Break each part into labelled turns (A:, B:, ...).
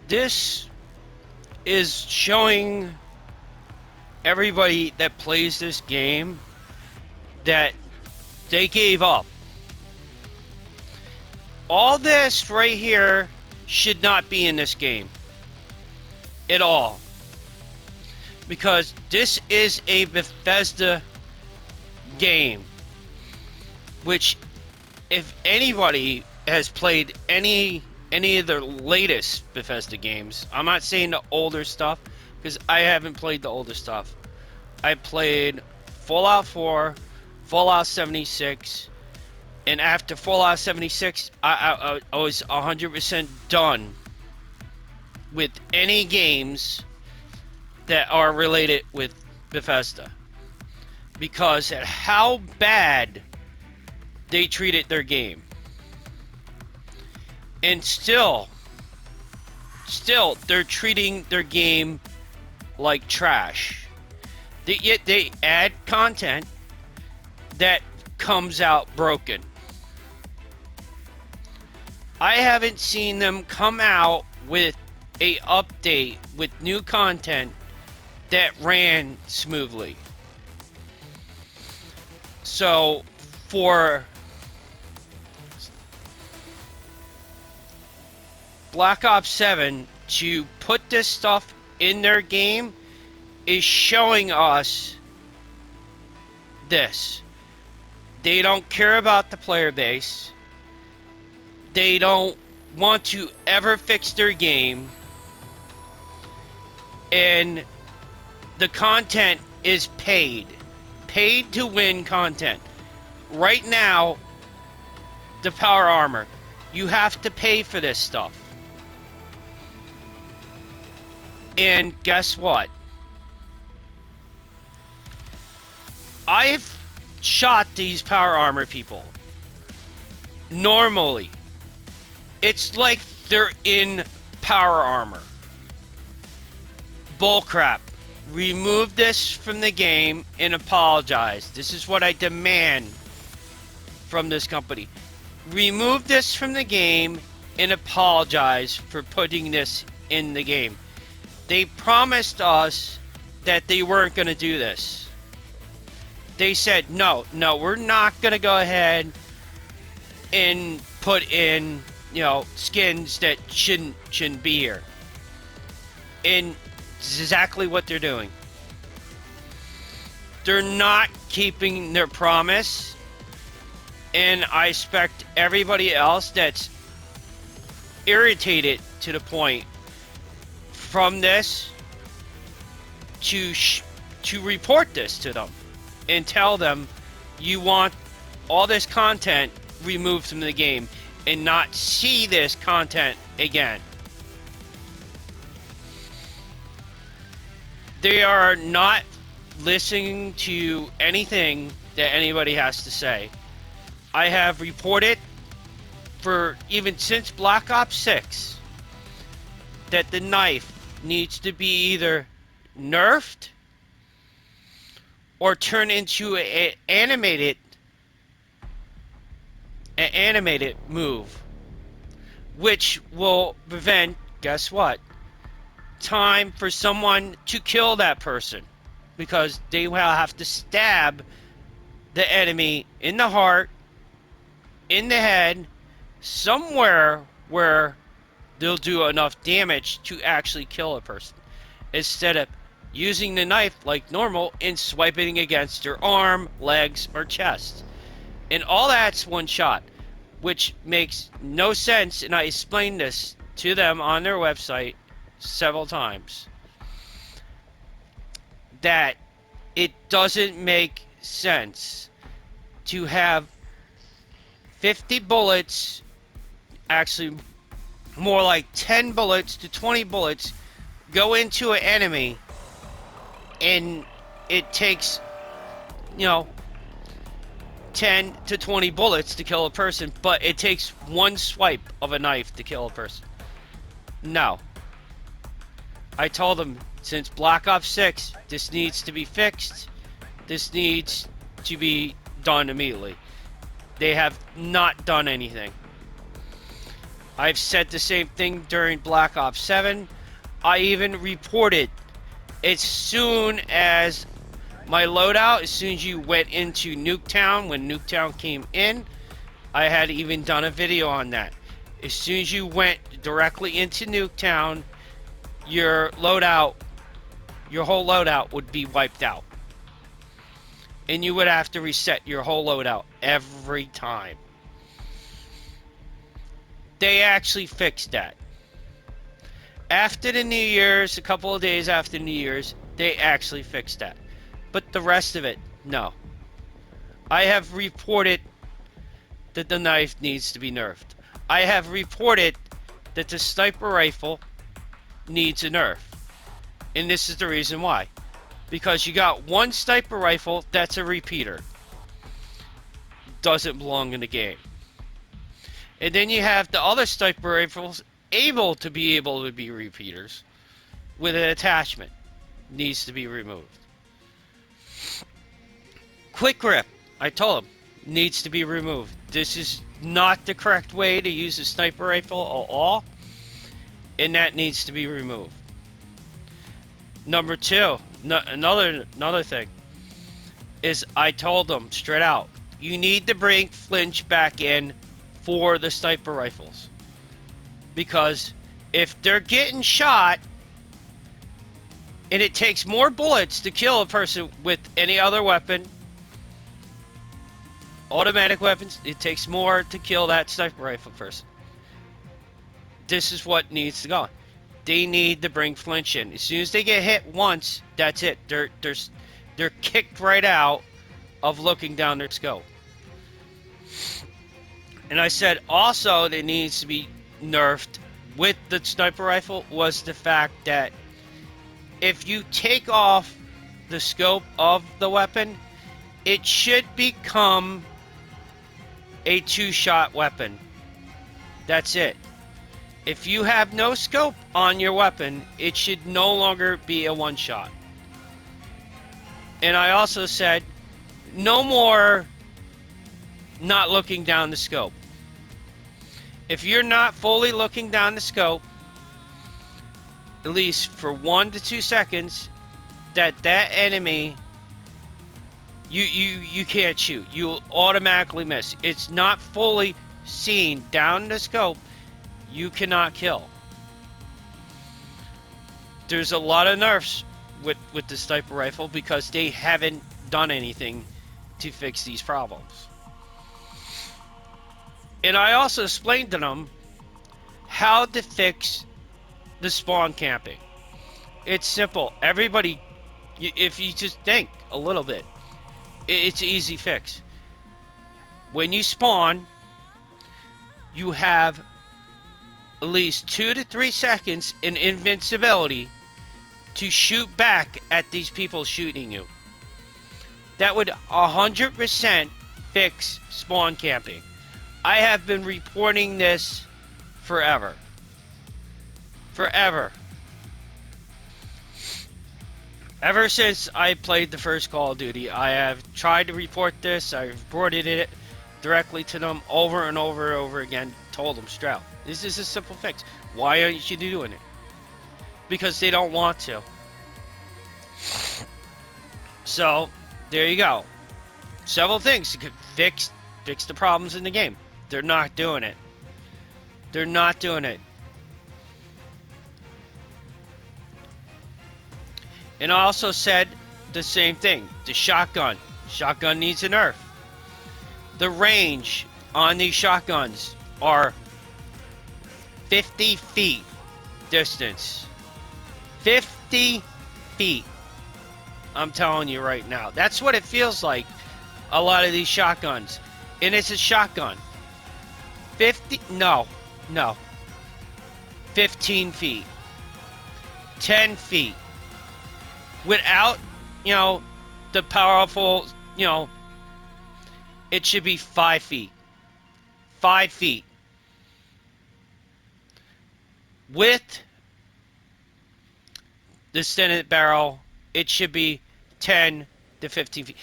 A: This is showing everybody that plays this game that they gave up. All this right here should not be in this game at all, because this is a Bethesda game, which if anybody has played any of the latest Bethesda games, I'm not saying the older stuff because I haven't played the older stuff. I played Fallout 4, Fallout 76, and after Fallout 76, I was 100% done with any games that are related with Bethesda, because of how bad they treated their game. And still they're treating their game like trash. Yet they add content that comes out broken. I haven't seen them come out with a update with new content that ran smoothly. So for Black Ops 7 to put this stuff in their game is showing us this. They don't care about the player base. They don't want to ever fix their game. And the content is paid. Paid to win content. Right now, the power armor, you have to pay for this stuff. And guess what? I've shot these power armor people. Normally, it's like they're in power armor. Bullcrap. Remove this from the game and apologize. This is what I demand from this company. Remove this from the game and apologize for putting this in the game. They promised us that they weren't going to do this. They said, no, we're not going to go ahead and put in, skins that shouldn't be here. And it's exactly what they're doing. They're not keeping their promise. And I expect everybody else that's irritated to the point from this to report this to them and tell them you want all this content removed from the game and not see this content again. They are not listening to anything that anybody has to say. I have reported for even since Black Ops 6 that the knife needs to be either nerfed or turned into an animated move, which will prevent, guess what? Time for someone to kill that person, because they will have to stab the enemy in the heart, in the head, somewhere where they'll do enough damage to actually kill a person, instead of using the knife like normal and swiping against their arm, legs, or chest. And all that's one shot, which makes no sense, and I explained this to them on their website several times, that it doesn't make sense to have 50 bullets, actually more like 10 bullets to 20 bullets, go into an enemy, and it takes 10 to 20 bullets to kill a person, but it takes one swipe of a knife to kill a person. No. I told them, since Black Ops 6, this needs to be fixed. This needs to be done immediately. They have not done anything. I've said the same thing during Black Ops 7. I even reported as soon as my loadout, as soon as you went into Nuketown, when Nuketown came in, I had even done a video on that. As soon as you went directly into Nuketown, your loadout, your whole loadout would be wiped out. And you would have to reset your whole loadout every time. They actually fixed that. After the New Year's, a couple of days after New Year's, they actually fixed that. But the rest of it, no. I have reported that the knife needs to be nerfed. I have reported that the sniper rifle needs a nerf. And this is the reason why. Because you got one sniper rifle that's a repeater. Doesn't belong in the game. And then you have the other sniper rifles able to be repeaters with an attachment. Needs to be removed. Quick grip, I told him, needs to be removed. This is not the correct way to use a sniper rifle at all, and that needs to be removed. Number two, another thing is I told them straight out, you need to bring flinch back in for the sniper rifles, because if they're getting shot and it takes more bullets to kill a person with any other weapon, automatic weapons, it takes more to kill that sniper rifle person. This is what needs to go. They need to bring flinch in. As soon as they get hit once, that's it. They're kicked right out of looking down their scope. And I said also that needs to be nerfed with the sniper rifle was the fact that if you take off the scope of the weapon, it should become a two-shot weapon. That's it. If you have no scope on your weapon, it should no longer be a one-shot. And I also said, no more not looking down the scope. If you're not fully looking down the scope, at least for 1 to 2 seconds, that enemy, you can't shoot. You'll automatically miss. It's not fully seen down the scope. You cannot kill. There's a lot of nerfs with the sniper rifle because they haven't done anything to fix these problems. And I also explained to them how to fix the spawn camping. It's simple. Everybody, if you just think a little bit, it's an easy fix. When you spawn, you have at least 2 to 3 seconds in invincibility to shoot back at these people shooting you. That would 100% fix spawn camping. I have been reporting this forever. Forever. Ever since I played the first Call of Duty, I have tried to report this. I've reported it directly to them over and over and over again. Told them straight out, this is a simple fix. Why aren't you doing it? Because they don't want to. So, there you go. Several things to fix the problems in the game. They're not doing it. They're not doing it. And I also said the same thing. The shotgun. Shotgun needs a nerf. The range on these shotguns are 50 feet distance. 50 feet. I'm telling you right now. That's what it feels like, a lot of these shotguns. And it's a shotgun. 15 feet. 10 feet. Without, the powerful, it should be 5 feet. 5 feet. With the extended barrel, it should be 10 to 15 feet.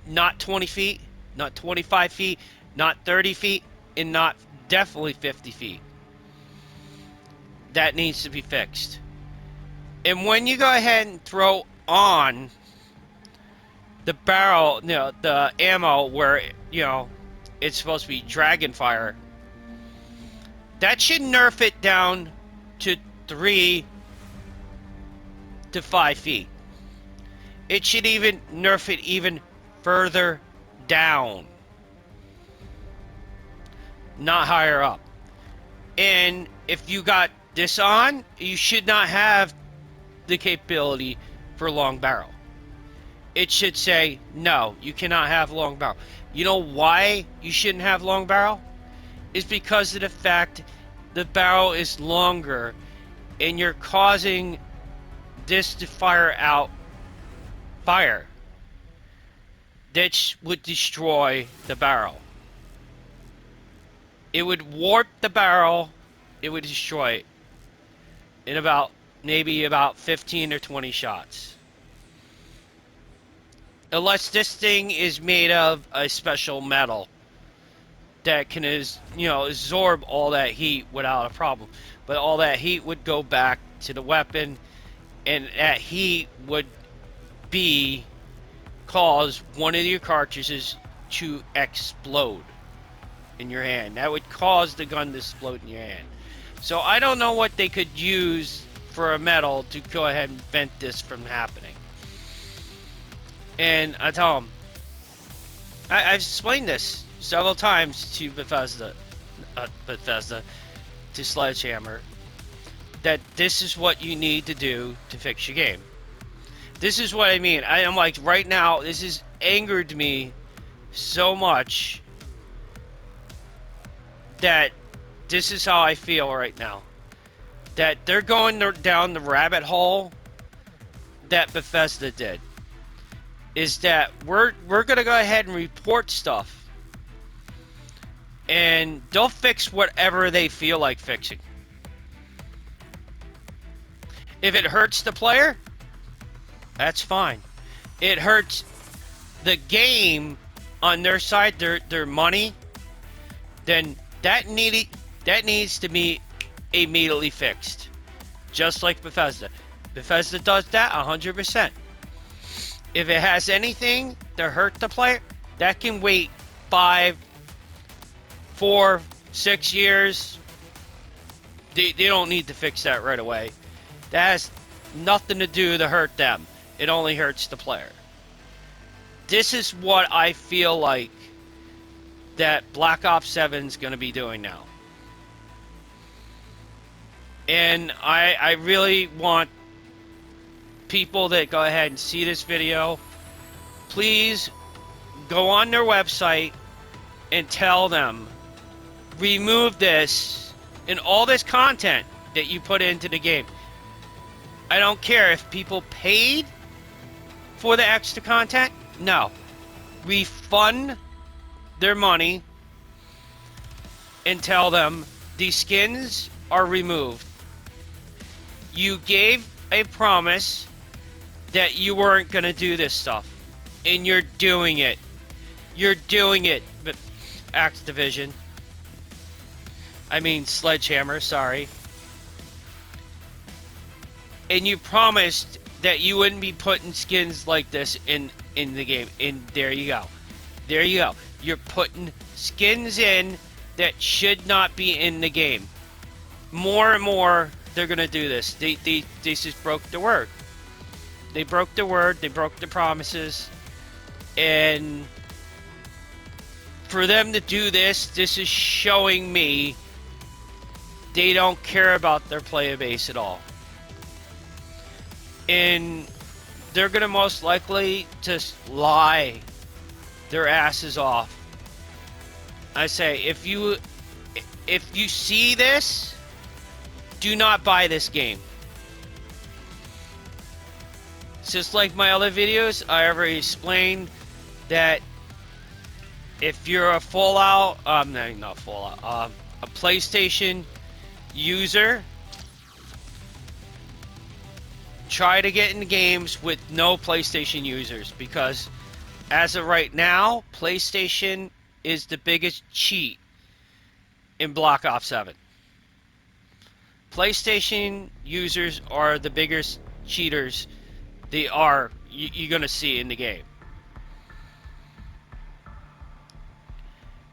A: Not 20 feet, not 25 feet, not 30 feet, and not definitely 50 feet. that needs to be fixed. And when you go ahead and throw on the barrel, the ammo where, it's supposed to be dragon fire, that should nerf it down to 3 to 5 feet. It should even nerf it even further down, not higher up. And if you got this on, you should not have the capability for long barrel. It should say, no, you cannot have long barrel. You know why you shouldn't have long barrel? Is because of the fact the barrel is longer and you're causing this to fire out fire that would destroy the barrel. It would warp the barrel, it would destroy it in maybe about 15 or 20 shots. Unless this thing is made of a special metal that can absorb all that heat without a problem. But all that heat would go back to the weapon, and that heat would cause one of your cartridges to explode in your hand. That would cause the gun to explode in your hand. So I don't know what they could use for a metal to go ahead and prevent this from happening. And I tell them, I've explained this several times to Bethesda, to Sledgehammer, that this is what you need to do to fix your game. This is what I mean. I am like, right now, this has angered me so much that this is how I feel right now. That they're going down the rabbit hole that Bethesda did. Is that we're going to go ahead and report stuff. And they'll fix whatever they feel like fixing. If it hurts the player, that's fine. It hurts the game on their side, their money, then that needs to be immediately fixed. Just like Bethesda. Bethesda does that 100%. If it has anything to hurt the player, that can wait 5, 4, 6 years. They don't need to fix that right away. That has nothing to do to hurt them. It only hurts the player. This is what I feel like that Black Ops 7 is going to be doing now. And I really want people that go ahead and see this video, please go on their website and tell them, remove this and all this content that you put into the game. I don't care if people paid for the extra content. No. Refund their money and tell them these skins are removed. You gave a promise that you weren't going to do this stuff, and you're doing it. You're doing it, but Activision. I mean Sledgehammer, sorry. And you promised that you wouldn't be putting skins like this in the game. And there you go. There you go. You're putting skins in that should not be in the game. More and more, they're going to do this. They just broke the word. They broke the word. They broke the promises. And for them to do this, this is showing me they don't care about their player base at all. And they're going to most likely just lie their asses off. I say, if you see this, do not buy this game. Just like my other videos, I already explained that if you're a Fallout, a PlayStation user, try to get in games with no PlayStation users, because as of right now, PlayStation is the biggest cheat in Black Ops 7. PlayStation users are the biggest cheaters you're going to see in the game.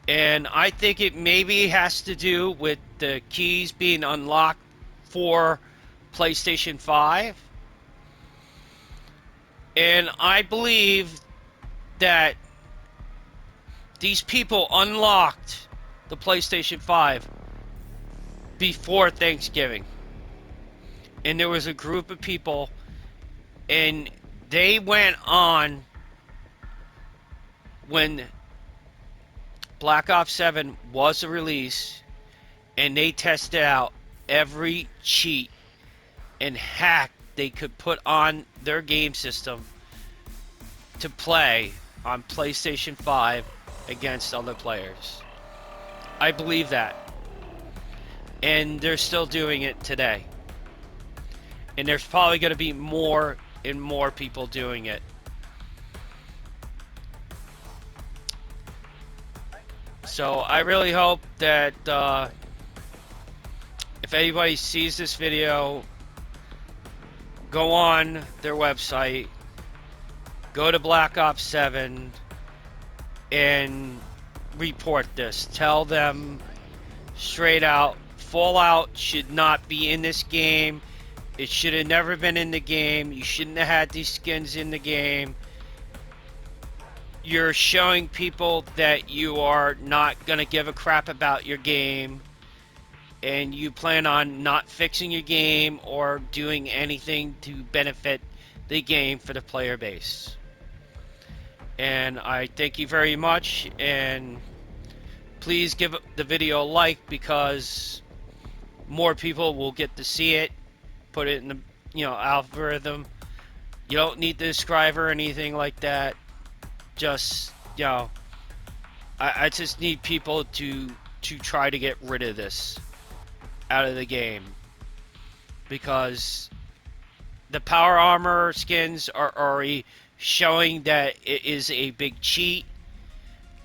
A: And I think it maybe has to do with the keys being unlocked for PlayStation 5. And I believe that these people unlocked the PlayStation 5 before Thanksgiving. And there was a group of people, and they went on when Black Ops 7 was a release, and they tested out every cheat and hack they could put on their game system to play on PlayStation 5 against other players. I believe that. And they're still doing it today. And there's probably going to be more and more people doing it. So I really hope that if anybody sees this video, go on their website, go to Black Ops 7, and report this. Tell them straight out, Fallout should not be in this game. It should have never been in the game. You shouldn't have had these skins in the game. You're showing people that you are not going to give a crap about your game, and you plan on not fixing your game or doing anything to benefit the game for the player base. And I thank you very much, and please give the video a like, because more people will get to see it. Put it in the algorithm. You don't need to subscribe or anything like that. Just I just need people to try to get rid of this out of the game, because the power armor skins are already showing that it is a big cheat.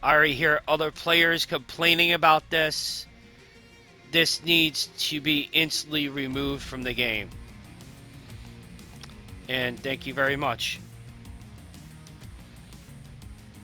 A: I already hear other players complaining about this. This needs to be instantly removed from the game. And thank you very much.